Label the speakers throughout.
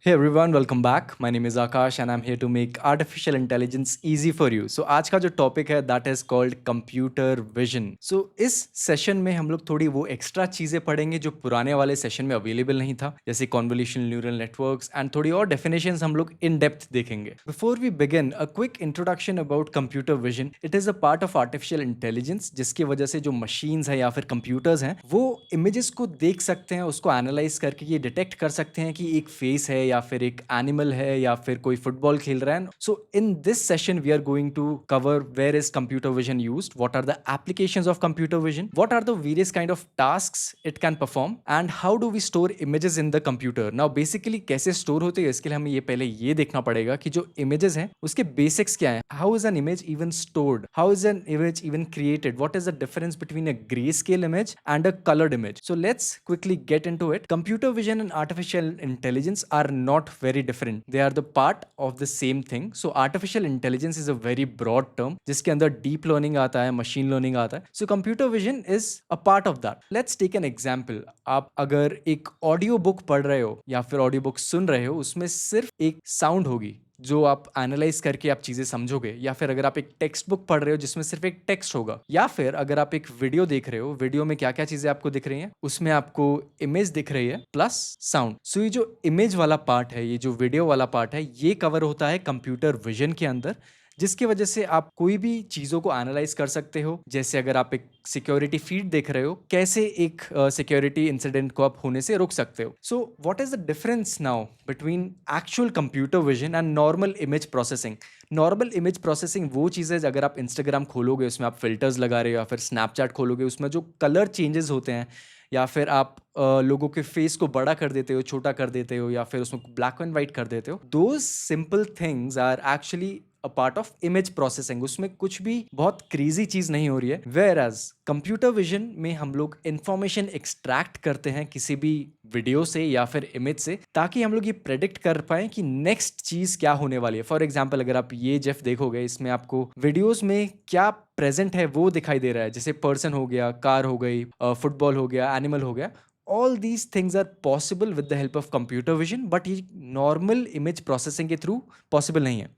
Speaker 1: Hey everyone, welcome back. My name is Akash and I'm here to make artificial intelligence easy for you. So आज का जो topic है that is called computer vision. So इस session में हम लोग थोड़ी वो एक्स्ट्रा चीज़ें पढ़ेंगे जो पुराने वाले सेशन में अवेलेबल नहीं था, जैसे convolutional neural networks एंड थोड़ी और definitions हम लोग in depth देखेंगे. Before we begin, a quick introduction about computer vision. It is a part of artificial intelligence जिसकी वजह से जो machines हैं या फिर computers हैं वो images को देख सकते हैं, उसको analyze करके ये detect कर सकते हैं कि एक face है या फिर एक एनिमल है या फिर कोई फुटबॉल खेल रहा है. So in this session we are going to cover where is computer vision used, what are the applications of computer vision, what are the various kind of tasks it can perform and how do we store images in the computer. Now basically कैसे store होते हैं इसके लिए हमें ये पहले ये देखना पड़ेगा कि जो इमेजेस हैं उसके बेसिक्स क्या हैं. How is an image even stored, how is an image even created, what is the difference between a grey scale image and a coloured image. So let's quickly get into it. Computer vision and artificial intelligence are not very different. They are the part of the same thing. So artificial intelligence is a very broad term जिसके अंदर deep learning आता है, machine learning आता है. So computer vision is a part of that. Let's take an example. आप अगर एक audio book पढ़ रहे हो या फिर ऑडियो बुक सुन रहे हो, उसमें सिर्फ एक साउंड होगी जो आप एनालाइज करके आप चीजें समझोगे, या फिर अगर आप एक टेक्स्ट बुक पढ़ रहे हो जिसमें सिर्फ एक टेक्स्ट होगा, या फिर अगर आप एक वीडियो देख रहे हो, वीडियो में क्या क्या चीजें आपको दिख रही हैं, उसमें आपको इमेज दिख रही है प्लस साउंड. सो ये जो इमेज वाला पार्ट है, ये जो वीडियो वाला पार्ट है, ये कवर होता है कंप्यूटर विजन के अंदर, जिसकी वजह से आप कोई भी चीज़ों को एनालाइज कर सकते हो. जैसे अगर आप एक सिक्योरिटी फीड देख रहे हो, कैसे एक सिक्योरिटी इंसिडेंट को आप होने से रोक सकते हो. So what is the difference now between actual computer vision and normal image processing. Normal image processing वो चीज़ है, अगर आप इंस्टाग्राम खोलोगे उसमें आप फिल्टर्स लगा रहे हो, या फिर स्नैपचैट खोलोगे उसमें जो कलर चेंजेस होते हैं, या फिर आप लोगों के फेस को बड़ा कर देते हो, छोटा कर देते हो, या फिर उसमें ब्लैक एंड वाइट कर देते हो, those simple things are actually a part of image processing. उसमें कुछ भी बहुत क्रेजी चीज नहीं हो रही है. वेयर एज कंप्यूटर विजन में हम लोग इंफॉर्मेशन एक्सट्रैक्ट करते हैं किसी भी वीडियो से या फिर इमेज से, ताकि हम लोग ये प्रेडिक्ट कर पाए कि नेक्स्ट चीज क्या होने वाली है. फॉर एग्जाम्पल अगर आप ये जेफ देखोगे, इसमें आपको वीडियोस में क्या प्रेजेंट है वो दिखाई दे रहा है, जैसे पर्सन हो गया, कार हो गई, फुटबॉल हो गया, एनिमल हो गया. All these things are possible with the help of computer vision, but ये नॉर्मल इमेज प्रोसेसिंग के थ्रू पॉसिबल नहीं है.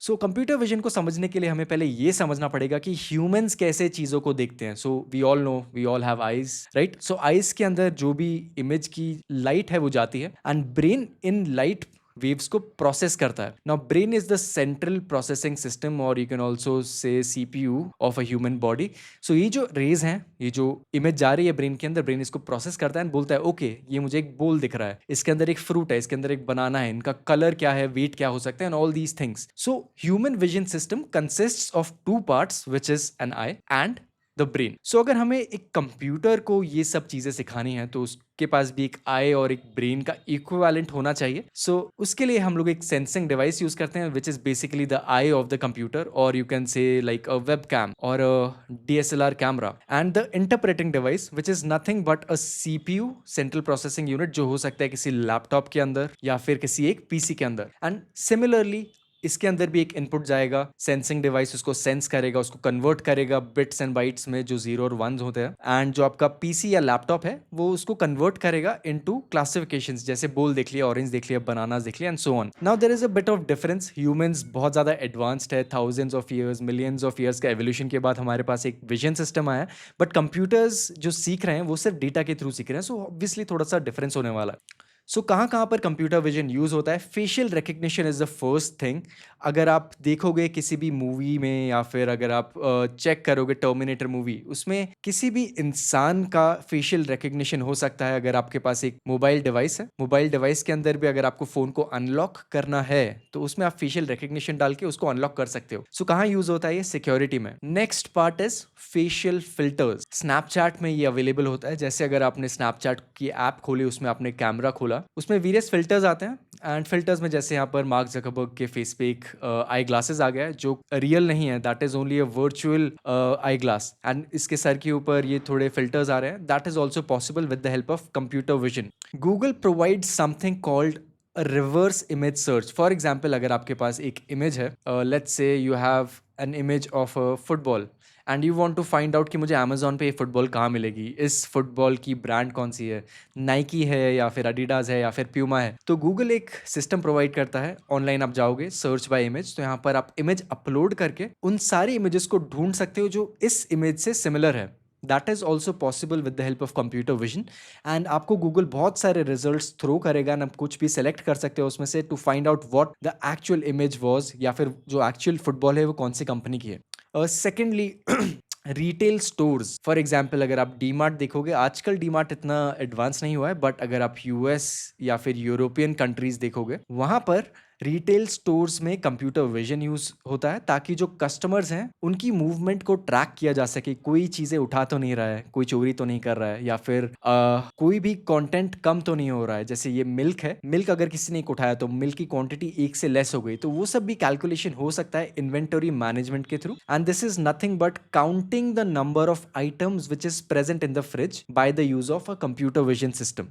Speaker 1: सो कंप्यूटर विजन को समझने के लिए हमें पहले ये समझना पड़ेगा कि ह्यूमंस कैसे चीज़ों को देखते हैं. So we all know, we all have eyes, right. So eyes के अंदर जो भी इमेज की लाइट है वो जाती है, and brain in light waves को प्रोसेस करता है. Now brain is the central processing system, और you can also say CPU of a human body. So ये जो रेज हैं, ये जो इमेज जा रही है ब्रेन के अंदर, ब्रेन इसको प्रोसेस करता है एंड बोलता है ओके ये मुझे एक बोल दिख रहा है, इसके अंदर एक फ्रूट है, इसके अंदर एक बनाना है, इनका कलर क्या है, वेट क्या हो सकता है, and all these things. So human vision system consists of two parts which is an eye and the brain. So अगर हमें एक कंप्यूटर को ये सब चीजें सिखानी है तो उसके पास भी एक आई और एक ब्रेन का इक्विवेलेंट होना चाहिए. सो उसके लिए हम लोग एक सेंसिंग डिवाइस यूज करते हैं which is basically the eye of the computer, और you can say like a webcam और DSLR camera, and the interpreting device which is nothing but a CPU, central processing unit, जो हो सकता है किसी laptop के अंदर या फिर किसी एक PC के अंदर. एंड सिमिलरली इसके अंदर भी एक इनपुट जाएगा, सेंसिंग डिवाइस उसको सेंस करेगा, उसको कन्वर्ट करेगा बिट्स एंड बाइट्स में जो 0 और 1 होते हैं, एंड जो आपका पीसी या लैपटॉप है वो उसको कन्वर्ट करेगा इनटू क्लासिफिकेशंस, जैसे बोल देख लिया, ऑरेंज देख लिया, बनाना देख लिया, and so on. Now there is a bit of difference. Humans बहुत ज्यादा एडवांस्ड है, thousands of years, millions of years का एवोल्यूशन के बाद हमारे पास एक विजन सिस्टम आया, बट कंप्यूटर्स जो सीख रहे हैं वो सिर्फ डेटा के थ्रू सीख रहे हैं. सो ऑब्वियसली थोड़ा सा डिफरेंस होने वाला है. सो कहाँ पर कंप्यूटर विजन यूज होता है? Facial recognition is the first thing. अगर आप देखोगे किसी भी मूवी में, या फिर अगर आप चेक करोगे टर्मिनेटर मूवी, उसमें किसी भी इंसान का फेशियल रिकग्निशन हो सकता है. अगर आपके पास एक मोबाइल डिवाइस है, मोबाइल डिवाइस के अंदर भी अगर आपको फोन को अनलॉक करना है तो उसमें आप फेशियल रिकग्निशन डाल के उसको अनलॉक कर सकते हो. सो कहाँ यूज होता है ये? सिक्योरिटी में. Next part is facial filters. Snapchat में ये अवेलेबल होता है. जैसे अगर आपने स्नैपचैट की ऐप खोली, उसमें आपने कैमरा खोला, उसमें वेरियस फिल्टर्स आते हैं, एंड फिल्टर्स में जैसे यहाँ पर मार्क जकरबर्ग के फेस पे एक आई ग्लासेस आ गया है जो रियल नहीं है, that is only a virtual eye glass, and इसके सर के ऊपर ये थोड़े फिल्टर्स आ रहे हैं. That is also possible with the help of computer vision. Google provides something called reverse image search. For example अगर आपके पास एक इमेज है, let's say you have an image of a football and you want to find out कि मुझे Amazon पे ये football कहाँ मिलेगी, इस फुटबॉल की ब्रांड कौन सी है, नाइकी है या फिर एडिडास है या फिर प्यूमा है, तो गूगल एक सिस्टम प्रोवाइड करता है। ऑनलाइन आप जाओगे, सर्च बाय इमेज, तो यहाँ पर आप इमेज अपलोड करके उन सारी इमेजेस को ढूंढ सकते हो जो इस इमेज से सिमिलर है। That is also possible with the help of computer vision. And आपको गूगल बहुत सारे रिजल्ट्स थ्रो करेगा एंड आप कुछ भी सेलेक्ट कर सकते हो उसमें से to find out what the actual image was, या फिर जो एक्चुअल फुटबॉल है वो कौन सी कंपनी की है। Secondly, retail stores, for example अगर आप डी मार्ट देखोगे, आजकल डी मार्ट इतना एडवांस नहीं हुआ है, बट अगर आप यूएस या फिर यूरोपियन कंट्रीज देखोगे, वहां पर रिटेल स्टोर्स में कंप्यूटर विजन यूज होता है ताकि जो कस्टमर्स हैं उनकी मूवमेंट को ट्रैक किया जा सके, कोई चीजें उठा तो नहीं रहा है, कोई चोरी तो नहीं कर रहा है, या फिर कोई भी कंटेंट कम तो नहीं हो रहा है। जैसे ये मिल्क है, मिल्क अगर किसी ने एक उठाया तो मिल्क की क्वांटिटी एक से लेस हो गई, तो वो सब भी कैलकुलेशन हो सकता है इन्वेंटरी मैनेजमेंट के through. And this is nothing but counting the number of items which is present in the fridge by the use of a computer vision system.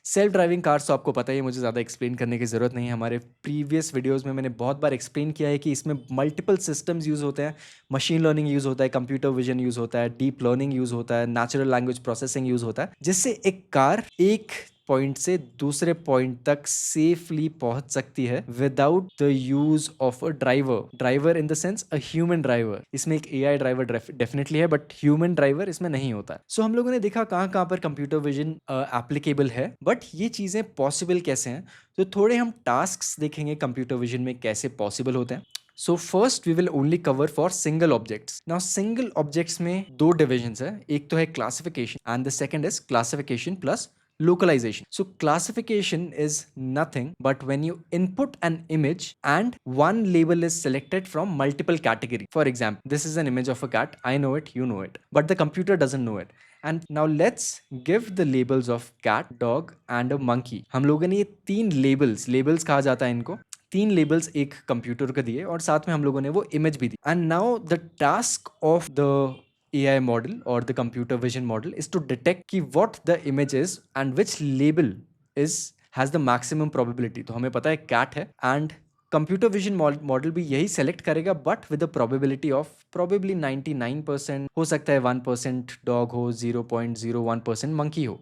Speaker 1: Self driving cars तो आपको पता ही है, मुझे ज़्यादा एक्सप्लेन करने की ज़रूरत नहीं है। हमारे प्रीवियस वीडियोस में मैंने बहुत बार एक्सप्लेन किया है कि इसमें मल्टीपल सिस्टम्स यूज़ होते हैं, मशीन लर्निंग यूज़ होता है, कंप्यूटर विजन यूज़ होता है, डीप लर्निंग यूज़ होता है, नेचुरल लैंग्वेज प्रोसेसिंग यूज़ होता है, जिससे एक कार एक पॉइंट से दूसरे पॉइंट तक सेफली पहुंच सकती है without the use of a driver in the sense a human driver. इसमें एक एआई ड्राइवर डेफिनेटली है, बट ह्यूमन ड्राइवर इसमें नहीं होता है। सो हम लोगों ने देखा कहाँ कहाँ पर कंप्यूटर विजन एप्लीकेबल है, बट ये चीजें पॉसिबल कैसे हैं, तो थोड़े हम टास्क देखेंगे कंप्यूटर विजन में कैसे पॉसिबल होते हैं। So first we will only cover for single objects. Now single objects में दो डिविजन्स है, एक तो है classification and the second is classification plus localization. So classification is nothing but when you input an image and one label is selected from multiple category. For example, this is an image of a cat. I know it, you know it, but the computer doesn't know it. And now let's give the labels of cat, dog and a monkey. हम लोगों ने ये तीन labels कहा जाता है इनको, तीन लेबल्स एक कंप्यूटर को दिए और साथ में हम लोगों ने वो इमेज भी दी। And now the task of the AI model or the computer vision model is to detect कि what the image is and which label is has the maximum probability। तो हमें पता है cat है and कंप्यूटर विजन मॉडल भी यही select करेगा, but with the probability of probably 99%, हो सकता है 1% डॉग हो, 0.01% मंकी हो,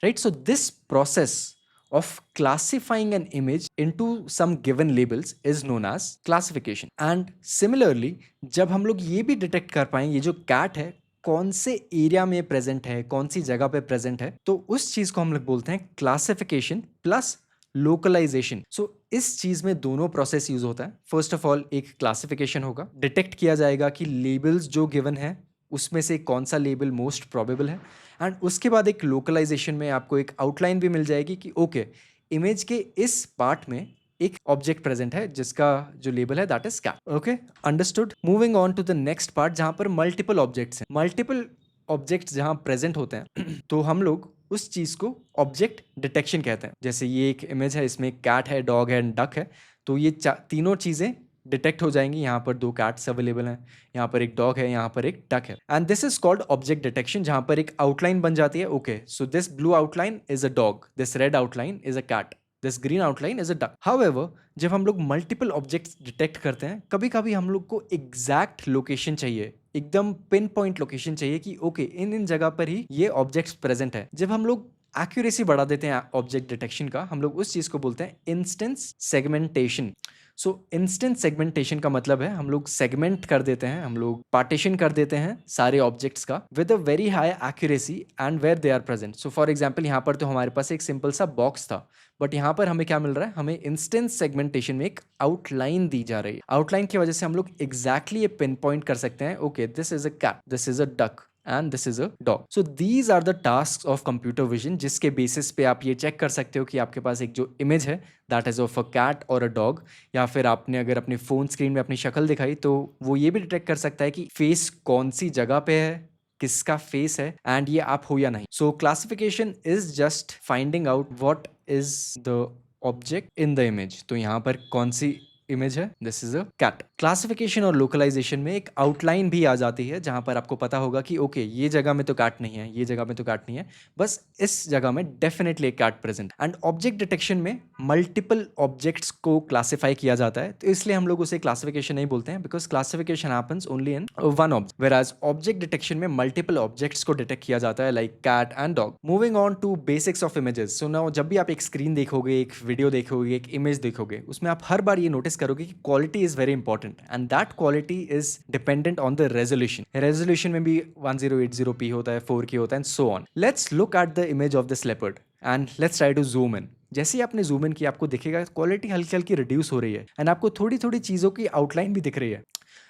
Speaker 1: right. So this process of classifying an image into some given labels is known as classification। and similarly जब हम लोग ये भी डिटेक्ट कर पाएं ये जो कैट है कौन से एरिया में प्रेजेंट है, कौन सी जगह पे प्रेजेंट है, तो उस चीज को हम लोग बोलते हैं क्लासिफिकेशन प्लस लोकलाइजेशन। सो इस चीज में दोनों प्रोसेस यूज होता है। फर्स्ट ऑफ ऑल एक क्लासिफिकेशन होगा, डिटेक्ट किया जाएगा कि लेबल्स जो गिवन है उसमें से कौन सा लेबल मोस्ट प्रोबेबल है, एंड उसके बाद एक लोकलाइजेशन में आपको एक आउटलाइन भी मिल जाएगी कि ओके इमेज के इस पार्ट में एक ऑब्जेक्ट प्रेजेंट है जिसका जो लेबल है that is cat. Okay, understood. Moving on to the next part जहां पर मल्टीपल ऑब्जेक्ट्स हैं। मल्टीपल ऑब्जेक्ट्स जहां प्रेजेंट होते हैं तो हम लोग उस चीज को ऑब्जेक्ट डिटेक्शन कहते हैं। जैसे ये एक इमेज है, इसमें कैट है, डॉग है, डक है, तो ये तीनों चीजें डिटेक्ट हो जाएंगी। यहाँ पर दो कैट्स अवेलेबल हैं, यहाँ पर एक डॉग है, यहाँ पर एक डक है, and this is called object detection, जहाँ पर एक आउटलाइन बन जाती है। Okay, so this blue outline is a dog, this red outline is a cat, this green outline is a duck. However जब हम लोग मल्टीपल ऑब्जेक्ट्स डिटेक्ट करते हैं, कभी कभी हम लोग को एग्जैक्ट लोकेशन चाहिए, एकदम पिन पॉइंट लोकेशन चाहिए कि ओके इन जगह पर ही ये ऑब्जेक्ट्स प्रेजेंट है। जब हम लोग एक्यूरेसी बढ़ा देते हैं ऑब्जेक्ट डिटेक्शन का, हम लोग उस चीज को बोलते हैं इंस्टेंस सेगमेंटेशन। सो इंस्टेंट सेगमेंटेशन का मतलब है हम लोग सेगमेंट कर देते हैं, हम लोग पार्टीशन कर देते हैं सारे ऑब्जेक्ट्स का with a very high accuracy and where they are present. So for example यहाँ पर तो हमारे पास एक सिंपल सा बॉक्स था, बट यहाँ पर हमें क्या मिल रहा है, हमें इंस्टेंस सेगमेंटेशन में एक आउटलाइन दी जा रही है। आउटलाइन की वजह से हम लोग एग्जैक्टली ये पिन पॉइंट कर सकते हैं, okay this is a cat, this is a duck and this is a dog। So these are the tasks of computer vision, जिसके बेसिस पे आप ये चेक कर सकते हो कि आपके पास एक जो इमेज है that is of a cat or a dog, या फिर आपने अगर अपनी फोन स्क्रीन में अपनी शक्ल दिखाई तो वो ये भी डिटेक्ट कर सकता है कि फेस कौन सी जगह पे है, किसका फेस है, एंड ये आप हो या नहीं। So classification is just finding out what is the object in the image. तो यहाँ पर कौन सी इमेज है, this is a cat. Classification और लोकलाइजेशन में एक आउटलाइन भी आ जाती है जहां पर आपको पता होगा कि ओके ये जगह में तो कैट नहीं है, ये जगह में तो कैट नहीं है, बस इस जगह में डेफिनेटली एक cat present. And object detection में मल्टीपल ऑब्जेक्ट्स को क्लासिफाई किया जाता है, तो इसलिए हम लोग उसे क्लासिफिकेशन नहीं बोलते हैं, because classification happens only in one object, whereas object detection में मल्टीपल ऑब्जेक्ट्स को डिटेक्ट किया जाता है, like cat and dog. Moving on to basics of images. So now जब भी आप एक स्क्रीन देखोगे, एक वीडियो देखोगे, एक इमेज देखोगे, उसमें आप हर बार ये नोटिस करोगे कि quality is very important, and that quality is dependent on the resolution. Resolution में भी 1080p होता है, 4K होता है, and so on. Let's look at the image of this leopard and let's try to zoom in. जैसे ही आपने zoom in किया, आपको दिखेगा क्वालिटी हल्की हल्की रिड्यूस हो रही है, एंड आपको थोड़ी थोड़ी चीज़ों की आउटलाइन भी दिख रही है।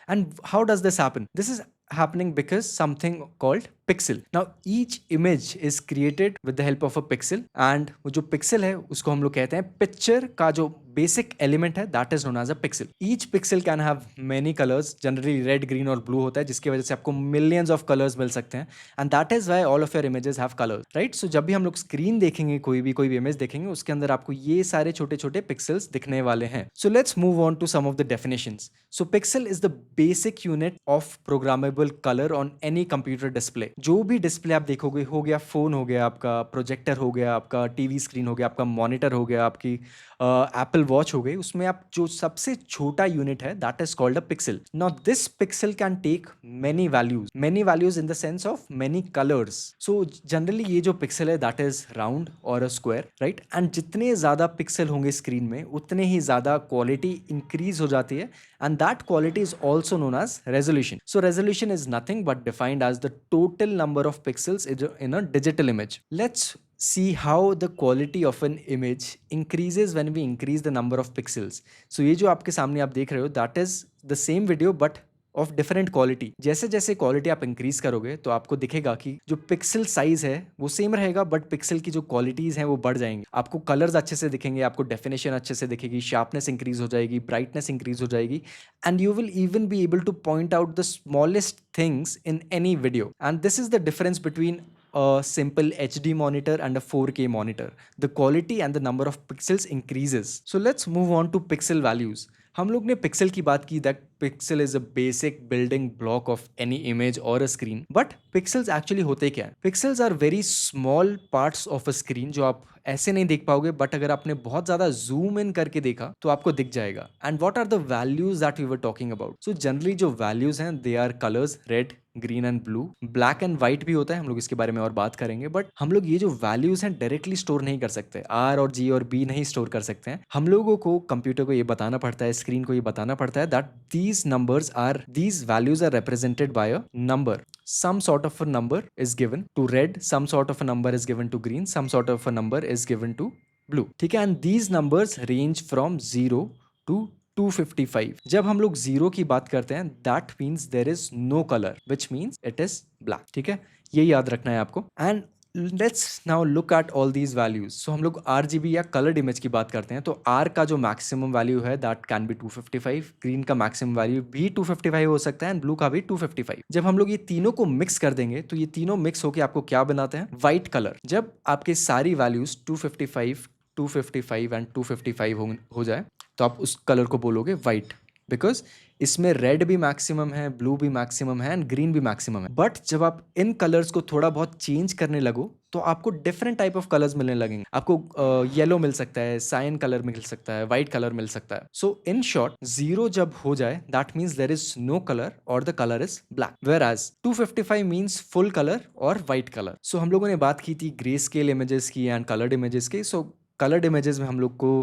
Speaker 1: And how does this happen? This is happening because something called pixel. Now each image is created with the help of a pixel, and वो जो pixel है उसको हम लोग कहते हैं picture का जो basic element है, that is known as a pixel. Each pixel can have many colors, generally red, green और blue होता है, जिसकी वजह से आपको millions of colors मिल सकते हैं, and that is why all of your images have colors, right? So जब भी हम लोग screen देखेंगे, कोई भी image देखेंगे, उसके अंदर आपको ये सारे छोटे छोटे pixels दिखने वाले हैं. So let's move on to some of the definitions. So pixel is the basic unit of programmable color on any computer display. जो भी डिस्प्ले आप देखोगे, हो गया फोन, हो गया आपका प्रोजेक्टर, हो गया आपका टीवी स्क्रीन, हो गया आपका मॉनिटर, हो गया आपकी एप्पल वॉच हो गई, उसमें आप जो सबसे छोटा यूनिट है, that is called a pixel. Now this pixel can take many values in the sense of many colours. So generally ये जो पिक्सल है, दैट इज राउंड और अ स्क्वायर, राइट? एंड जितने ज्यादा पिक्सल होंगे स्क्रीन में, उतने ही ज्यादा क्वालिटी इंक्रीज हो जाती है, and that quality is also known as resolution. So resolution is nothing but defined as the total number of pixels in a digital image. Let's see how the quality of an image increases when we increase the number of pixels. So ये जो आपके सामने आप देख रहे हो, that is the same video but of different quality. जैसे जैसे क्वालिटी आप इंक्रीज करोगे, तो आपको दिखेगा कि जो पिक्सल साइज है वो सेम रहेगा, बट पिक्सल की जो क्वालिटीज हैं वो बढ़ जाएंगी. आपको कलर्स अच्छे से दिखेंगे, आपको डेफिनेशन अच्छे से दिखेगी, शार्पनेस इंक्रीज हो जाएगी, ब्राइटनेस इंक्रीज हो जाएगी, and you will even be able two point out the smallest things in any video. And this is the difference between a simple HD monitor and a 4K monitor. The quality and the number of pixels increases. So let's move on to pixel values. हम लोग ने pixel की बात की, that pixel is a basic building block of any image और a screen. But pixels actually होते क्या है? Pixels are very small parts of a screen, जो आप ऐसे नहीं देख पाओगे, बट अगर आपने बहुत ज्यादा जूम इन करके देखा तो आपको दिख जाएगा. And what are the values that we were talking about? So generally जो वैल्यूज हैं, they are colours, red, green and blue. Black and white भी होता है, हम लोग इसके बारे में और बात करेंगे. बट हम लोग ये जो वैल्यूज हैं डायरेक्टली स्टोर नहीं कर सकते, आर और जी और बी नहीं स्टोर कर सकते हैं. हम लोगों को कंप्यूटर को ये बताना पड़ता है, स्क्रीन को ये बताना पड़ता है, that these values are represented by a number. Some sort of a number is given to red, some sort of a number is given to green, some sort of a number is given to blue. ठीक है? And these numbers range from 0 to 255. जब हम लोग 0 की बात करते हैं, that means there is no color, which means it is black. ठीक है? ये याद रखना है आपको. And let's now look at all these values. So हम लोग RGB या कलर्ड इमेज की बात करते हैं, तो R का जो मैक्सिमम वैल्यू है, दैट कैन बी 255. ग्रीन का मैक्सिमम वैल्यू भी 255 हो सकता है, एंड ब्लू का भी 255. जब हम लोग ये तीनों को मिक्स कर देंगे, तो ये तीनों मिक्स होकर आपको क्या बनाते हैं? White colour. जब आपके सारी वैल्यूज 255 एंड 255 हो जाए, तो आप उस कलर को बोलोगे व्हाइट, बिकॉज इसमें रेड भी मैक्सिमम है, ब्लू भी मैक्सिमम है, एंड ग्रीन भी मैक्सिमम है. बट जब आप इन कलर्स को थोड़ा बहुत चेंज करने लगो, तो आपको डिफरेंट टाइप ऑफ कलर्स मिलने लगेंगे. आपको येलो मिल सकता है, साइन कलर मिल सकता है, व्हाइट कलर मिल सकता है. सो इन शॉर्ट, 0 जब हो जाए, that means there is no colour और the colour is black. Whereas 255 means full colour और व्हाइट कलर. सो हम लोगों ने बात की थी ग्रे स्केल इमेजेस की एंड कलर्ड इमेजेस की. सो कलर्ड इमेजेस में हम लोग को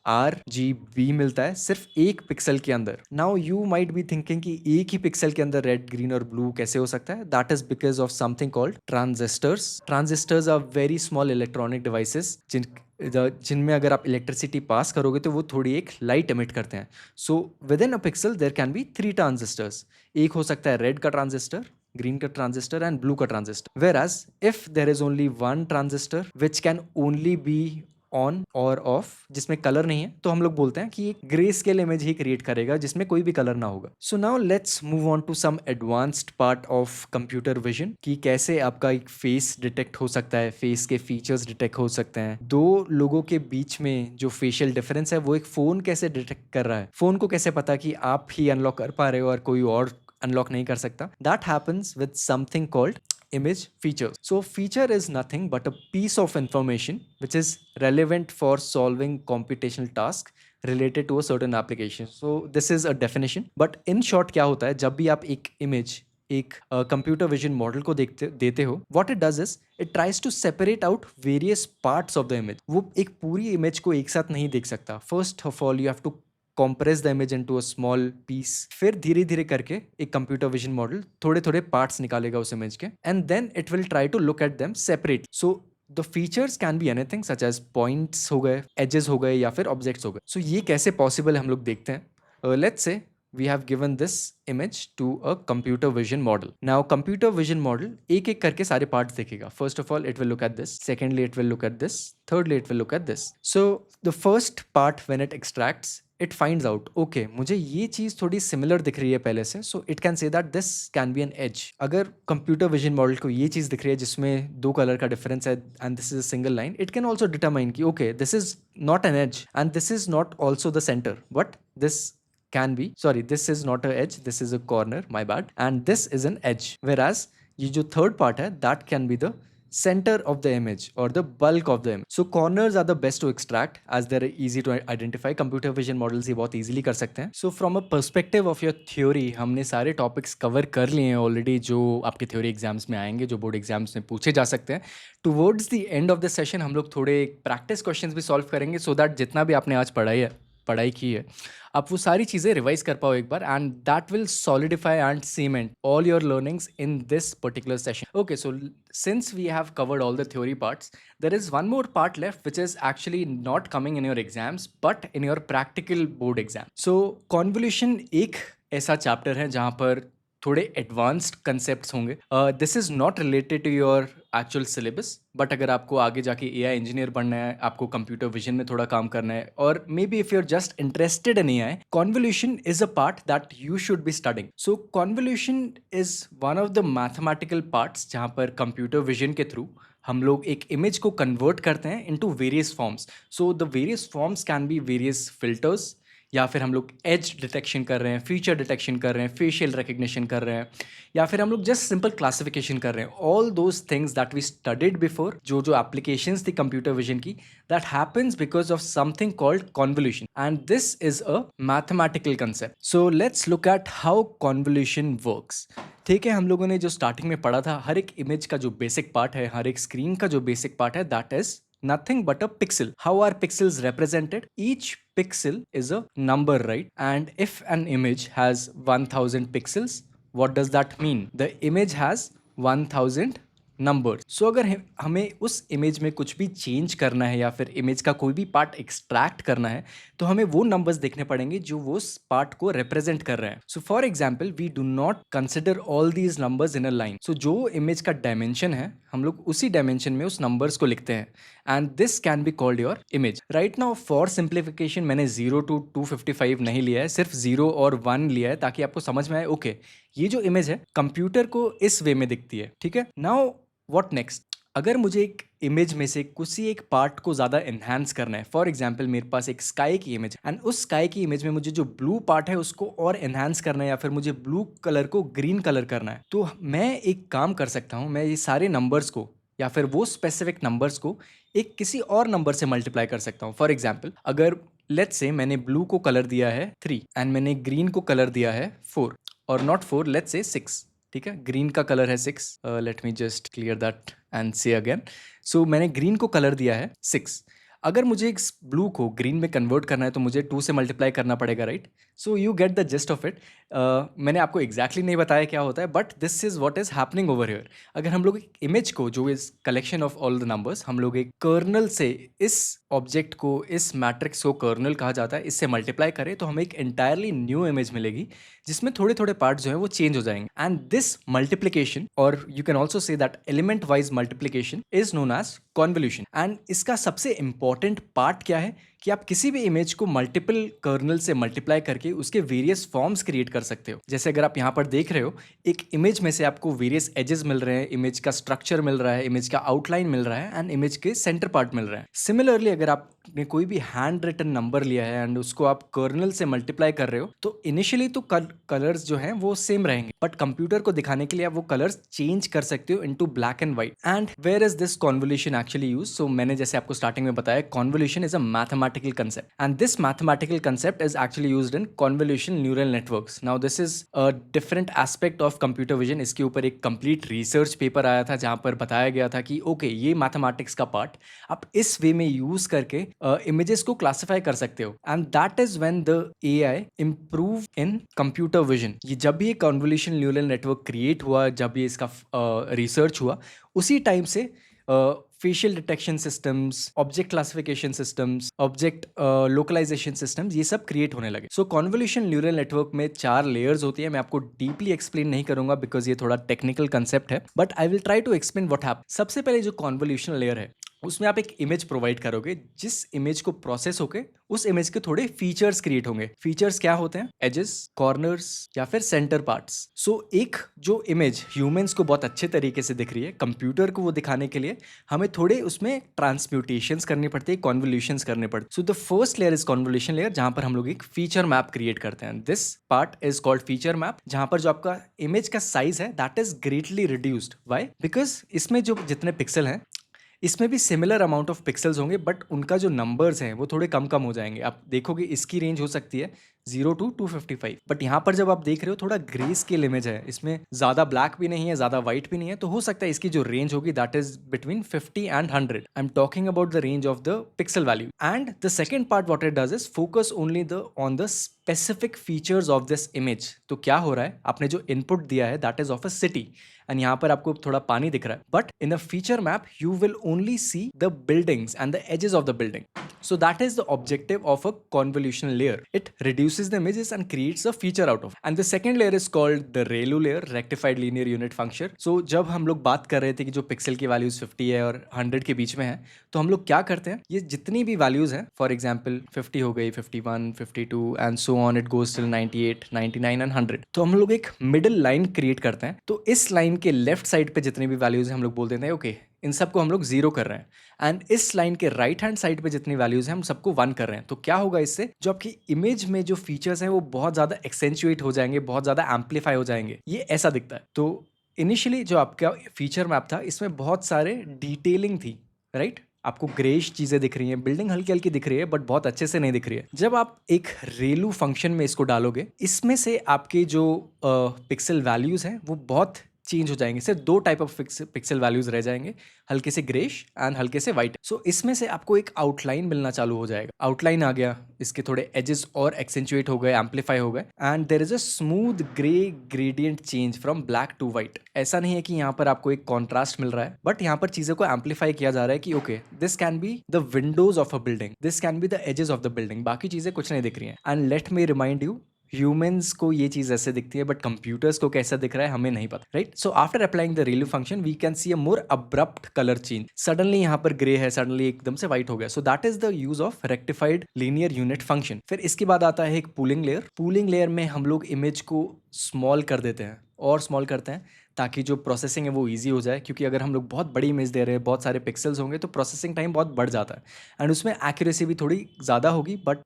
Speaker 1: RGB मिलता है सिर्फ एक पिक्सल के अंदर. Now you might be thinking कि एक ही पिक्सल के अंदर रेड, ग्रीन और ब्लू कैसे हो सकता है? That is because of something called transistors. Transistors are very small electronic devices जिनमें अगर आप इलेक्ट्रिसिटी पास करोगे तो वो थोड़ी एक लाइट एमिट करते हैं. So within a pixel there can be 3 transistors. एक हो सकता है रेड का ट्रांजिस्टर, ग्रीन का ट्रांजिस्टर एंड ब्लू का transistor. Whereas if there is only one transistor which can only be on और ऑफ, जिसमें कलर नहीं है, तो हम लोग बोलते हैं कि एक ग्रे स्केल इमेज ही क्रिएट करेगा जिसमें कोई भी कलर ना होगा. So now let's move on to some advanced part of computer vision, कि कैसे आपका एक फेस डिटेक्ट हो सकता है, फेस के फीचर्स डिटेक्ट हो सकते हैं. दो लोगों के बीच में जो फेशियल डिफरेंस है, वो एक फोन कैसे डिटेक्ट कर रहा है. फोन को कैसे पता कि आप ही अनलॉक कर पा रहे हो और कोई और अनलॉक नहीं कर सकता? That happens with something called image features. So feature is nothing but a piece of information which is relevant for solving computational task related to a certain application. So this is a definition, but in short क्या होता है, जब भी आप एक image एक computer vision model को देखते देते हो, what it does is it tries to separate out various parts of the image. वो एक पूरी इमेज को एक साथ नहीं देख सकता. First of all you have to compress the image into a small piece. फिर धीरे धीरे करके एक कंप्यूटर विजन मॉडल थोड़े थोड़े पार्ट्स निकालेगा उस इमेज के, and then it will try to look at them separate. So the features can be anything such as points हो गए, एजेस हो गए, या फिर ऑब्जेक्ट्स हो गए. सो ये कैसे पॉसिबल है हम लोग देखते हैं. Let's say we have given this image to a computer vision model. Now computer vision model एक एक करके सारे parts देखेगा. First of all it will look at this, secondly it will look at this, thirdly it will look at this. So the first part when it extracts, it finds out, okay मुझे ये चीज़ थोड़ी similar दिख रही है पहले से, so it can say that this can be an edge. अगर computer vision model को ये चीज़ दिख रही है जिसमें दो कलर का difference है and this is a single line, it can also determine कि okay this is not an edge and this is not also the center, but this can be, sorry this is not a edge, this is a corner, my bad, and this is an edge. Whereas ये जो third part है that can be the center of the image or the bulk of the image. So corners are the best to extract as they're easy to identify. Computer vision models ये बहुत easily कर सकते हैं. So from a perspective of your theory हमने सारे topics cover कर लिए हैं already जो आपके theory exams में आएंगे, जो board exams में पूछे जा सकते हैं. Towards the end of the session हम लोग थोड़े practice questions भी solve करेंगे so that जितना भी आपने आज पढ़ाई की है आप वो सारी चीज़ें रिवाइज कर पाओ एक बार, and that will solidify and cement all your learnings in this particular session. Okay, so since we have covered all the theory parts, there is one more part left which is actually not coming in your exams but in your practical board exam. So convolution एक ऐसा chapter है जहाँ पर थोड़े advanced concepts होंगे. This is not related to your actual syllabus, but अगर आपको आगे जाके AI इंजीनियर बनना है, आपको कंप्यूटर विजन में थोड़ा काम करना है, और maybe if you are just interested in AI, convolution is a part that you should be studying. So convolution is one of the mathematical parts जहाँ पर कंप्यूटर विजन के थ्रू हम लोग एक इमेज को कन्वर्ट करते हैं into various forms. So the various forms can be various filters, या फिर हम लोग एज डिटेक्शन कर रहे हैं, फीचर डिटेक्शन कर रहे हैं, फेशियल रिकग्निशन कर रहे हैं, या फिर हम लोग जस्ट सिंपल क्लासिफिकेशन कर रहे हैं. All those things that we studied before, जो जो एप्लीकेशंस थी कंप्यूटर विजन की, that happens because of something called convolution, and this is a mathematical concept. So let's look at how convolution works. ठीक है, हम लोगों ने जो स्टार्टिंग में पढ़ा था, हर एक इमेज का जो बेसिक पार्ट है, हर एक स्क्रीन का जो बेसिक पार्ट है, that is nothing but a pixel. How are pixels represented? Each pixel is a number, right? And if an image has 1000 pixels, what does that mean? The image has 1000 number. So अगर हमें उस image में कुछ भी change करना है या फिर इमेज का कोई भी पार्ट एक्सट्रैक्ट करना है, तो हमें वो नंबर्स देखने पड़ेंगे जो वो उस पार्ट को रिप्रेजेंट कर रहे हैं. So for example we do not consider all these numbers in a line. So जो इमेज का डायमेंशन है, हम लोग उसी डायमेंशन में उस नंबर्स को लिखते हैं, and this can be called your image. Right now for simplification मैंने 0 to 255 नहीं लिया है, सिर्फ 0 और 1 लिया है ताकि आपको समझ में आए ओके ये जो इमेज है कंप्यूटर को इस वे में दिखती है. ठीक है, नाउ व्हाट नेक्स्ट? अगर मुझे एक इमेज में से किसी एक पार्ट को ज़्यादा इन्हांस करना है, फॉर एग्जाम्पल मेरे पास एक स्काई की इमेज है, एंड उस स्काई की इमेज में मुझे जो ब्लू पार्ट है उसको और इन्हांस करना है, या फिर मुझे ब्लू कलर को ग्रीन कलर करना है, तो मैं एक काम कर सकता हूँ. मैं ये सारे नंबर्स को या फिर वो स्पेसिफिक नंबर्स को एक किसी और नंबर से मल्टीप्लाई कर सकता हूँ. फॉर एग्जाम्पल अगर लेट्स से मैंने ब्लू को कलर दिया है 3 एंड मैंने ग्रीन को कलर दिया है 4, और नॉट 4, लेट्स से 6. ठीक है, ग्रीन का कलर है 6. Let me just clear that and से अगेन. सो मैंने ग्रीन को कलर दिया है 6. अगर मुझे इस ब्लू को ग्रीन में कन्वर्ट करना है तो मुझे 2 से मल्टीप्लाई करना पड़ेगा, right? So you get the gist of it. मैंने आपको एग्जैक्टली नहीं बताया क्या होता है, but this is what is happening over here. अगर हम लोग एक इमेज को, जो is collection of all the numbers, हम लोग एक कर्नल से इस ऑब्जेक्ट को, इस मैट्रिक्स को कर्नल कहा जाता है, इससे मल्टीप्लाई करें तो हमें एक एंटायरली न्यू इमेज मिलेगी जिसमें थोड़े थोड़े पार्ट जो है वो चेंज हो जाएंगे. एंड दिस मल्टीप्लिकेशन, और you can also say that element wise multiplication, is known as convolution. And इसका सबसे इंपॉर्टेंट पार्ट क्या है कि आप किसी भी इमेज को मल्टीपल कर्नल से मल्टीप्लाई करके उसके वेरियस फॉर्म्स क्रिएट कर सकते हो. जैसे अगर आप यहाँ पर देख रहे हो, एक इमेज में से आपको वेरियस एजेस मिल रहे हैं, इमेज का स्ट्रक्चर मिल रहा है, इमेज का आउटलाइन मिल रहा है, एंड इमेज के सेंटर पार्ट मिल रहा है. सिमिलरली अगर आप आपने कोई भी हैंड रिटन नंबर लिया है एंड उसको आप कर्नल से मल्टीप्लाई कर रहे हो, तो इनिशियली तो कलर्स जो हैं वो सेम रहेंगे, बट कंप्यूटर को दिखाने के लिए आप वो कलर्स चेंज कर सकते हो into black and white. And where is this convolution actually use? So मैंने जैसे आपको स्टार्टिंग में बताया, convolution is a mathematical concept and this mathematical concept is actually used in convolution neural networks. Now this is a different aspect of computer vision. इसके ऊपर एक complete research paper आया था जहां पर बताया गया था कि ओके ये मैथमेटिक्स का पार्ट आप इस वे में यूज करके इमेजेस को क्लासिफाई कर सकते हो, and that is when the AI improve in computer vision. ये जब भी ये कन्वोल्यूशन न्यूरल नेटवर्क क्रिएट हुआ, जब ये इसका रिसर्च हुआ, उसी टाइम से facial detection systems, object classification systems, object localization systems, ये सब क्रिएट होने लगे। सो कॉन्वोल्यूशन न्यूरल नेटवर्क में 4 लेयर्स होती है। मैं आपको डीपली एक्सप्लेन नहीं करूंगा बिकॉज ये थोड़ा टेक्निकल कंसेप्ट है, but I will try to explain what happen. सबसे पहले जो कॉन्वोल्यूशन लेयर है उसमें आप एक इमेज प्रोवाइड करोगे, जिस इमेज को प्रोसेस होके उस इमेज के थोड़े फीचर्स क्रिएट होंगे। फीचर्स क्या होते हैं? एजेस, कॉर्नर्स या फिर सेंटर पार्ट्स। सो एक जो इमेज ह्यूमंस को बहुत अच्छे तरीके से दिख रही है, कंप्यूटर को वो दिखाने के लिए हमें थोड़े उसमें ट्रांसम्यूटेशंस करनी पड़ती है, कॉन्वोल्यूशंस करने पड़ते हैं। So the first layer is convolution layer, जहां पर हम लोग एक फीचर मैप क्रिएट करते हैं। This part is called feature map, जहां पर जो आपका इमेज का साइज है that is greatly reduced. Why? Because इसमें जो जितने पिक्सल हैं इसमें भी सिमिलर अमाउंट ऑफ पिक्सल्स होंगे, बट उनका जो नंबर्स हैं वो थोड़े कम कम हो जाएंगे। आप देखोगे इसकी रेंज हो सकती है 0 to 255, बट यहाँ पर जब आप देख रहे हो थोड़ा ग्रे स्केल इमेज है, इसमें ज़्यादा ब्लैक भी नहीं है, ज़्यादा व्हाइट भी नहीं है, तो हो सकता है इसकी जो रेंज होगी that is between 50 and 100। I am talking about the range of the pixel value. And the second part what it does is focus only the on the specific features of this image. तो क्या हो रहा है, आपने जो input दिया है that is of a city, and यहाँ पर आपको थोड़ा पानी दिख रहा है, but in a feature map you will only see the buildings and the edges of the building. So that is the objective of a convolutional layer. It reduces the images and creates a feature out of it. And the second layer is called the ReLU layer, Rectified Linear Unit Function. So जब हम लोग बात कर रहे थे कि जो pixel की वैल्यूज 50 है और 100 के बीच में है, तो हम लोग क्या करते हैं, ये जितनी भी वैल्यूज हैं, फॉर एग्जाम्पल 50 हो गई, 51, 52 and so on, it goes till 98, 99 and 100, तो हम लोग एक मिडिल लाइन क्रिएट करते हैं। तो इस लाइन के लेफ्ट साइड पे जितनी भी वैल्यूज हैं हम लोग बोल देते हैं ओके इन सबको हम लोग 0 कर रहे हैं, एंड इस लाइन के राइट हैंड साइड पे जितनी वैल्यूज हैं हम सबको 1 कर रहे हैं। तो क्या होगा इससे, जो आपकी इमेज में जो फीचर्स हैं वो बहुत ज़्यादा एक्सेंचुएट हो जाएंगे, बहुत ज़्यादा एम्पलीफाई हो जाएंगे, ये ऐसा दिखता है। तो इनिशियली जो आपका फीचर मैप था इसमें बहुत सारे डिटेलिंग थी, राइट? आपको ग्रेश चीज़ें दिख रही हैं, बिल्डिंग हल्की हल्की दिख रही है, बट बहुत अच्छे से नहीं दिख रही है। जब आप एक रेलू फंक्शन में इसको डालोगे, इसमें से आपके जो पिक्सल वैल्यूज हैं वो बहुत चेंज हो जाएंगे। सिर्फ 2 टाइप ऑफ पिक्सल वैल्यूज रह जाएंगे, हल्के से ग्रेश एंड हल्के से व्हाइट। सो इसमें से आपको एक आउटलाइन मिलना चालू हो जाएगा। आउटलाइन आ गया, इसके थोड़े एजेस और एक्सेंचुएट हो गए, एम्पलीफाई हो गए, and there is a smooth grey gradient change from black to white. ऐसा नहीं है कि यहाँ पर आपको एक कॉन्ट्रास्ट मिल रहा है, बट यहाँ पर चीज़ों को एम्पलीफाई किया जा रहा है कि okay this can be the windows of a building, this can be the edges of the building, बाकी चीज़ें कुछ नहीं दिख रही हैं। And let me remind you, humans को ये चीज ऐसे दिखती है, बट कंप्यूटर्स को कैसा दिख रहा है हमें नहीं पता, right? So after applying the ReLU function we can see a more abrupt colour change. Suddenly यहाँ पर ग्रे है, सडनली एकदम से व्हाइट हो गया। सो that is the use of rectified linear unit function. फिर इसके बाद आता है एक पूलिंग लेयर। पूलिंग लेयर में हम लोग इमेज को स्मॉल कर देते हैं और स्मॉल करते हैं ताकि जो प्रोसेसिंग है वो इजी हो जाए, क्योंकि अगर हम लोग बहुत बड़ी इमेज दे रहे हैं, बहुत सारे पिक्सल्स होंगे, तो प्रोसेसिंग टाइम बहुत बढ़ जाता है एंड उसमें एक्यूरेसी भी थोड़ी ज़्यादा होगी, बट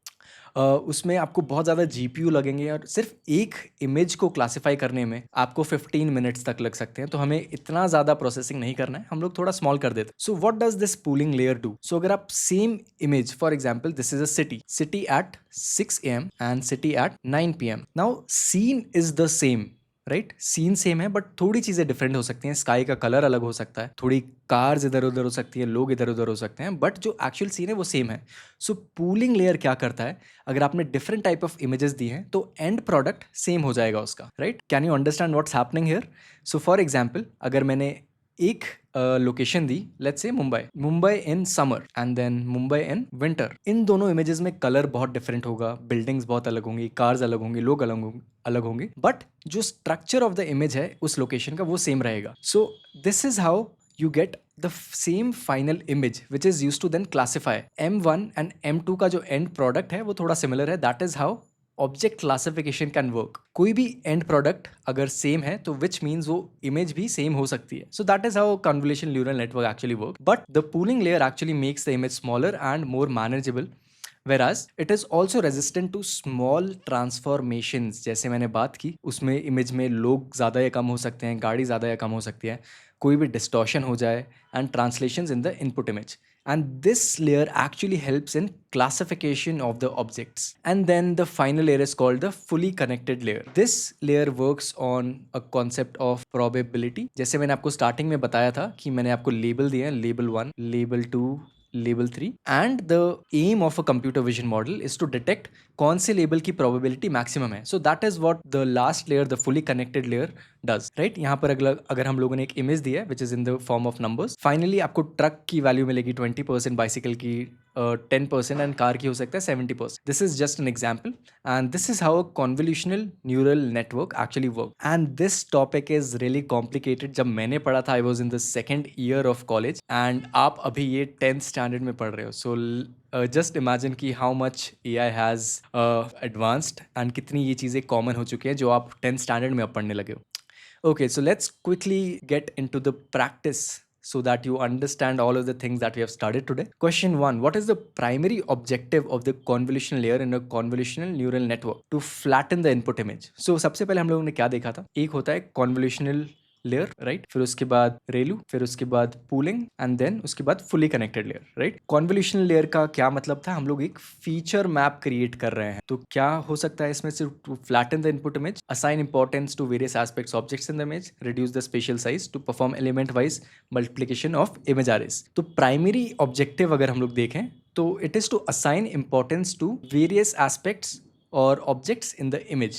Speaker 1: उसमें आपको बहुत ज़्यादा जीपीयू लगेंगे और सिर्फ एक इमेज को क्लासिफाई करने में आपको 15 मिनट्स तक लग सकते हैं। तो हमें इतना ज़्यादा प्रोसेसिंग नहीं करना है, हम लोग थोड़ा स्मॉल कर देते हैं। So what does this pooling layer do? So अगर आप same image, for example this is a city at 6 AM and city at 9 PM। Now scene is the same, right? Scene same है, but थोड़ी चीज़ें different हो सकती हैं। Sky का colour अलग हो सकता है, थोड़ी कार्स इधर उधर हो सकती है, लोग इधर उधर हो सकते हैं, बट जो एक्चुअल सीन है वो सेम है। सो पूलिंग लेयर क्या करता है, अगर आपने डिफरेंट टाइप ऑफ इमेजेस दी हैं तो एंड प्रोडक्ट सेम हो जाएगा उसका, right? Can you understand what's happening here? So for example अगर मैंने एक लोकेशन दी, let's say Mumbai in summer and then Mumbai in winter, इन दोनों इमेजेस में कलर बहुत डिफरेंट होगा, बिल्डिंग्स बहुत अलग होंगी, कार्स अलग होंगे, लोग अलग होंगे, बट जो स्ट्रक्चर ऑफ द इमेज है उस लोकेशन का वो सेम रहेगा। So this is how you get the same final image which is used to then classify M1 and M2 का जो end product है वो थोड़ा similar है। that is how object classification can work. कोई भी एंड प्रोडक्ट अगर same है तो विच मीन्स वो इमेज भी सेम हो सकती है। So that is how convolution neural network actually work, but the pooling layer actually makes the image smaller and more manageable, whereas it is also resistant to small transformations। जैसे मैंने बात की, उसमें image में लोग ज़्यादा या कम हो सकते हैं, गाड़ी ज़्यादा या कम हो सकती है, कोई भी डिस्टॉर्शन हो जाए, and translations in the input image. And this layer actually helps in classification of the objects. And then the final layer is called the fully connected layer. This layer works on a concept of probability। जैसे मैंने आपको starting में बताया था कि मैंने आपको label दिए हैं, label 1, label 2, label 3, and the aim of a computer vision model is to detect कौन से लेबल की प्रोबेबिलिटी मैक्सिमम है। So that is what the last layer, the fully connected layer does, right. यहाँ पर अगर हम लोगों ने एक इमेज दी है which is in the form of numbers, finally आपको ट्रक की वैल्यू मिलेगी 20%, बाइसिकल की 10%, एंड कार की हो सकता है 70%। This is just an example, and this is how a convolutional neural network actually work. And this topic is really complicated. जब मैंने पढ़ा था, I was in the second year of college, and आप अभी ये 10th स्टैंडर्ड में पढ़ रहे हो। सो जस्ट इमेजिन कि how much AI has advanced, and कितनी ये चीज़ें कॉमन हो चुकी हैं जो आप 10th स्टैंडर्ड में अब पढ़ने लगे हो। Okay, so let's quickly get into the practice so that you understand all of the things that we have studied today. Question 1: what is the primary objective of the convolutional layer in a convolutional neural network? To flatten the input image. So सबसे पहले हम लोगों ने क्या देखा था? एक होता है convolutional लेयर, राइट, फिर उसके बाद रेलू, फिर उसके बाद पूलिंग, एंड देन उसके बाद fully connected layer, right. Convolutional layer का क्या मतलब था? हम लोग एक फीचर मैप क्रिएट कर रहे हैं। तो क्या हो सकता है इसमें से? To flatten the input image, assign importance to various aspects objects in the image, reduce the spatial size, to perform element wise multiplication of image arrays. तो प्राइमरी ऑब्जेक्टिव अगर हम लोग देखें तो it is to assign importance to various aspects or objects in the image.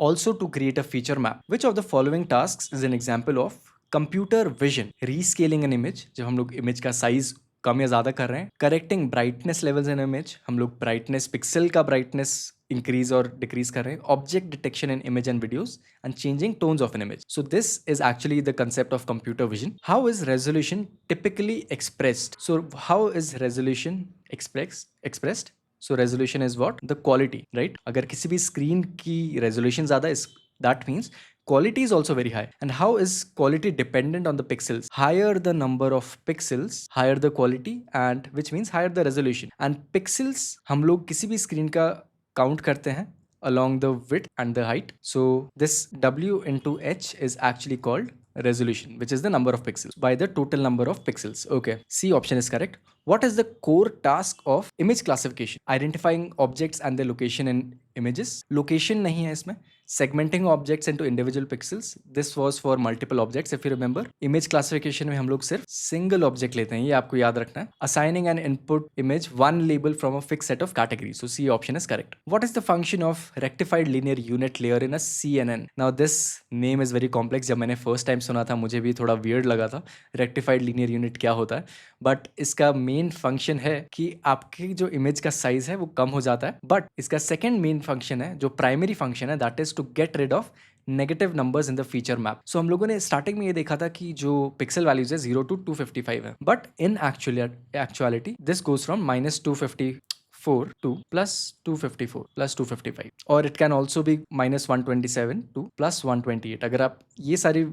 Speaker 1: Also to create a feature map. Which of the following tasks is an example of computer vision? Rescaling an image, जब हम लोग image का size कम या ज़्यादा कर रहे हैं. Correcting brightness levels in image, हम लोग brightness, pixel का brightness increase और decrease कर रहे हैं. Object detection in image and videos, and changing tones of an image. So this is actually the concept of computer vision. How is resolution typically expressed? So how is resolution expressed? So resolution is what? The quality, right? अगर किसी भी screen की resolution ज़्यादा is, that means quality is also very high. And how is quality dependent on the pixels? Higher the number of pixels, higher the quality, and which means higher the resolution. And pixels हम लोग किसी भी screen का count करते हैं along the width and the height. So this W into H is actually called resolution, which is the number of pixels by the total number of pixels. Okay, C option is correct. What is the core task of image classification? Identifying objects and their location in images. Location नहीं है इसमें. Segmenting objects into individual pixels. This was for multiple objects, if you remember. Image classification में हम लोग सिर्फ single object लेते हैं, ये आपको याद रखना है. Assigning an input image one label from a fixed set of categories. So C option is correct. What is the function of rectified linear unit layer in a CNN? Now this name is very complex. जब मैंने first time सुना था मुझे भी थोड़ा weird लगा था. Rectified linear unit क्या होता है? बट इसका मेन फंक्शन है कि आपकी जो इमेज का साइज है वो कम हो जाता है. बट इसका सेकेंड मेन फंक्शन है, जो प्राइमरी फंक्शन है, that is to get rid of negative numbers in the feature map. So हम लोगों ने स्टार्टिंग में ये देखा था कि जो पिक्सल वैल्यूज है 0 to 255 है, but in actuality this goes from -254 to +254 +255, और it can also be -127 to +128. अगर आप ये सारी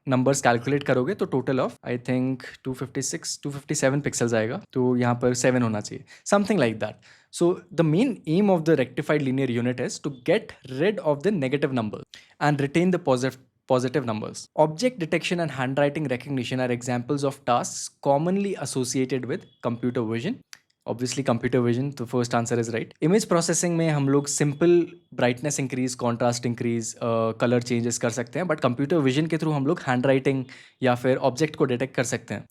Speaker 1: नंबर्स कैलकुलेट करोगे तो total of I think 256 257 pixels आएगा. तो यहाँ पर 7 होना चाहिए, something like that. So the main aim of the rectified linear unit is to get rid of the negative number and retain the positive numbers. Object detection and handwriting recognition are examples of tasks commonly associated with computer vision. Obviously computer vision, the first answer is right. Image processing में हम लोग simple brightness increase, contrast increase, color changes कर सकते हैं, but computer vision के through हम लोग handwriting या फिर object को detect कर सकते हैं.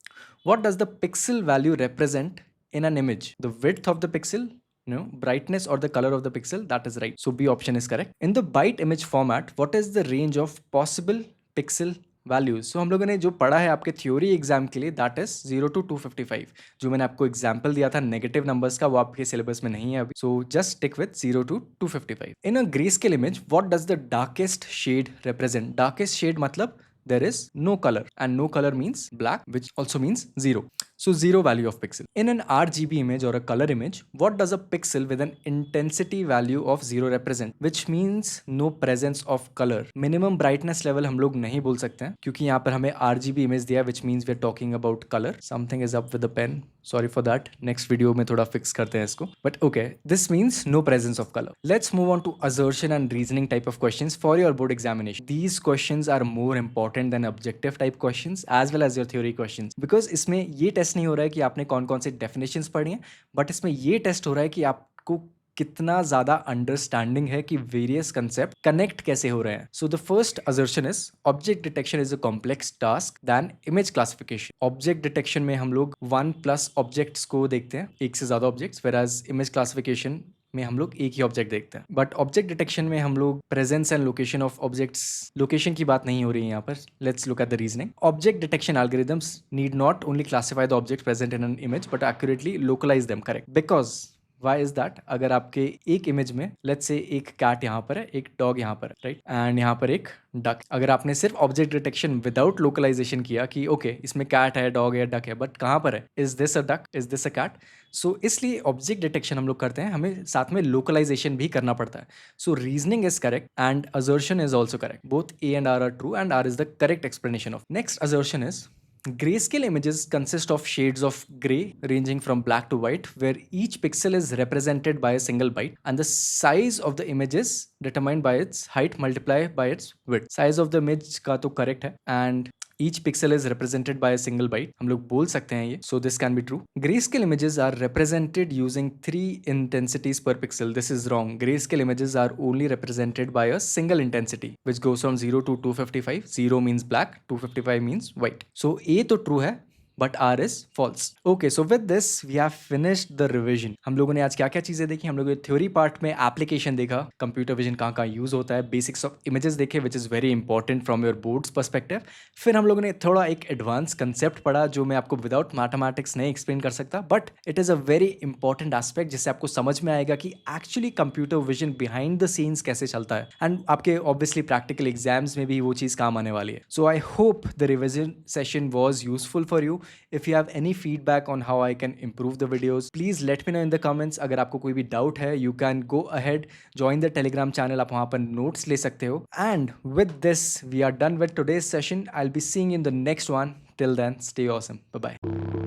Speaker 1: What does the pixel value represent in an image? The width of the pixel, no, brightness or the color of the pixel? That is right. So B option is correct. In the byte image format, what is the range of possible pixel values? So हम लोगों ने जो पढ़ा है आपके theory exam के लिए, that is 0 to 255. जो मैंने आपको एग्जाम्पल दिया था नेगेटिव नंबर्स का, वो आपके सिलेबस में नहीं है अभी. So just stick with 0 to 255. In a grey scale image, what does the darkest shade represent? Darkest shade मतलब there is no color, and no color means black, which also means 0. So zero value of pixel. In an RGB image or a color image, what does a pixel with an intensity value of 0 represent? Which means no presence of color. Minimum brightness level हम लोग नहीं बोल सकते हैं क्योंकि यहाँ पर हमें RGB image दिया, which means we are talking about color. Something is up with the pen. Sorry for that. Next video में थोड़ा fix करते हैं इसको. But okay, this means no presence of color. Let's move on to assertion and reasoning type of questions for your board examination. These questions are more important than objective type questions as well as your theory questions. Because इसमें ये test नहीं हो रहा है कि आपने कौन कौन से definitions पढ़ी हैं, but इसमें ये टेस्ट हो रहा है कि आपको कितना ज्यादा अंडरस्टैंडिंग है कि वेरियस कंसेप्ट कनेक्ट कैसे हो रहे हैं. So the first assertion is object detection is a complex task than image classification. Object detection में हम लोग 1+ ऑब्जेक्ट्स को देखते हैं, एक से ज्यादा ऑब्जेक्ट्स, whereas इमेज क्लासिफिकेशन में हम लोग एक ही ऑब्जेक्ट देखते हैं. बट ऑब्जेक्ट डिटेक्शन में हम लोग presence and location of objects, location की बात नहीं हो रही है यहाँ पर. Let's look at the reasoning. Object detection algorithms need not only classify the object present in an image but accurately localise them. Correct. Because why is that? अगर आपके एक इमेज में लेट्स से एक कैट यहाँ पर है, एक dog यहाँ पर है, राइट, एंड यहाँ पर एक डक. अगर आपने सिर्फ ऑब्जेक्ट डिटेक्शन विदाउट लोकलाइजेशन किया कि ओके इसमें कैट है, डॉग है, डक है, बट कहाँ पर है, is this a duck, is this a cat? So इसलिए ऑब्जेक्ट डिटेक्शन हम लोग करते हैं, हमें साथ में लोकलाइजेशन भी करना पड़ता है. So reasoning is correct and assertion is also correct. Both A and R true and R is the correct explanation of. Next assertion is grayscale images consist of shades of gray ranging from black to white, where each pixel is represented by a single byte, and the size of the image is determined by its height multiplied by its width. Size of the image का तो correct है, and each pixel is represented by a single byte. हम लोग बोल सकते हैं ये, so this can be true. Grayscale images are represented using 3 intensities per pixel. This is wrong. Grayscale images are only represented by a single intensity, which goes from 0 to 255. 0 means black, 255 means white. So A तो true है, but R is false. Okay, so with this we have finished the revision. हम लोगों ने आज क्या क्या चीजें देखी? हम लोगों ने थ्योरी पार्ट में एप्लीकेशन देखा, कंप्यूटर विजन कहाँ कहाँ यूज होता है, बेसिक्स ऑफ इमेजेस देखे which is very important from your boards perspective. फिर हम लोगों ने थोड़ा एक एडवांस कंसेप्ट पढ़ा जो मैं आपको विदाउट मैथमेटिक्स नहीं एक्सप्लेन कर सकता, but it is a very important aspect जिससे आपको समझ में आएगा कि actually computer vision behind the scenes कैसे चलता है, एंड आपके ऑब्वियसली प्रैक्टिकल एग्जाम्स में भी वो चीज काम आने वाली है. So I hope the revision session was useful for you. If you have any feedback on how I can improve the videos, please let me know in the comments. अगर आपको कोई भी doubt है, you can go ahead, join the Telegram channel, आप वहाँ पर notes ले सकते हो. And with this, we are done with today's session. I'll be seeing you in the next one. Till then, stay awesome. Bye bye.